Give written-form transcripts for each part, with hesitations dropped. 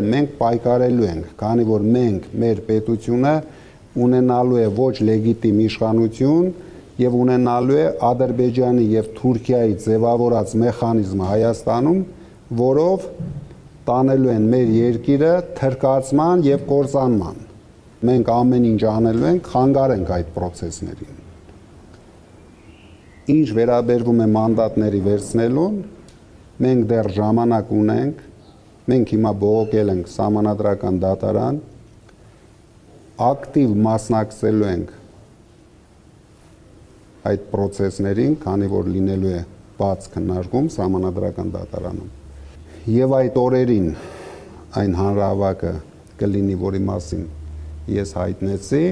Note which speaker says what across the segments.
Speaker 1: Մենք պայքարելու ենք, քանի որ մենք մեր պետությունը ունենալու է ոչ լեգիտիմ իշխանություն եւ ունենալու է Ադրբեջանի եւ Թուրքիայի ձևավորած մեխանիզմը Հայաստանում, որով տանելու են մեր երկիրը թրկացման եւ կործանման։ Մենք ամեն ինչ անելու ենք, խանգարենք այդ process-ներին։ Ինչ վերաբերվում է մանդատների վերցնելուն, մենք դեռ ժամանակ ունենք, մենք հիմա բողոքել ենք Սահմանադրական դատարան, ակտիվ մասնակցելու ենք այդ process-ներին, քանի որ լինելու է բաց քննարկում Սահմանադրական դատարանում։ Եվ այդ օրերին այն հանրահավաքը կլինի, որի մասին ես հայտնեցի,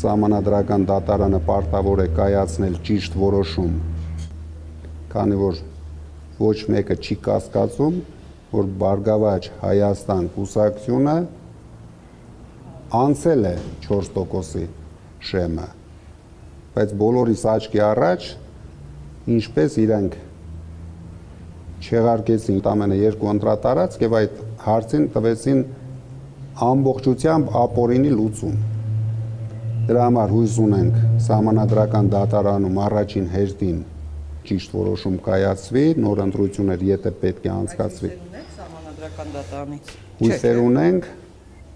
Speaker 1: Սահմանադրական դատարանը պարտավոր է կայացնել ճիշտ որոշում, քանի որ ոչ մեկը չի կասկածում, որ Բարգավաճ Հայաստան կուսակցությունը անցել է 4%-ի շեմը, բայց բոլորիս աչքի առաջ ինչպես իրանք չեղարկեցին տամենը 2 ընտրատարածք եւ այդ հարցին տվեցին ամբողջությամբ ապօրինի լուծում։ Դրա համար հույս ունենք Սահմանադրական դատարանում առաջին հերթին ճիշտ որոշում կայացվի, նոր ընտրություններ եթե պետք է անցկացվի։
Speaker 2: Սահմանադրական դատարանից։
Speaker 1: Հույսեր ունենք,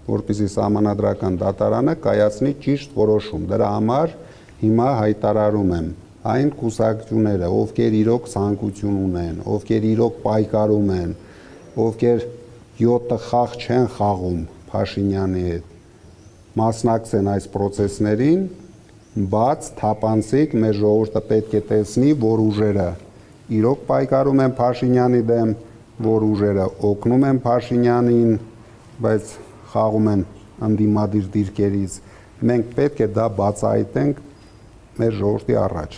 Speaker 1: որպեսզի Սահմանադրական դատարանը կայացնի ճիշտ որոշում։ Դրա համար հիմա հայտարարում եմ այն կուսակցությունները, ովքեր իրոք ցանկություն ունեն, ովքեր իրոք պայքարում են, ովքեր 7 խաղ չեն խաղում Փաշինյանի հետ, մասնակցեն այս process-ներին, բաց, թափանցիկ, մեր ժողովուրդը պետք է տեսնի, որ ուժերը իրոք պայքարում են Փաշինյանի դեմ, որ ուժերը օգնում են Փաշինյանին, բայց խաղում են ընդդիմադիր դիրքերից։ Մենք պետք է դա բացահայտենք մեր ժողովրդի առաջ։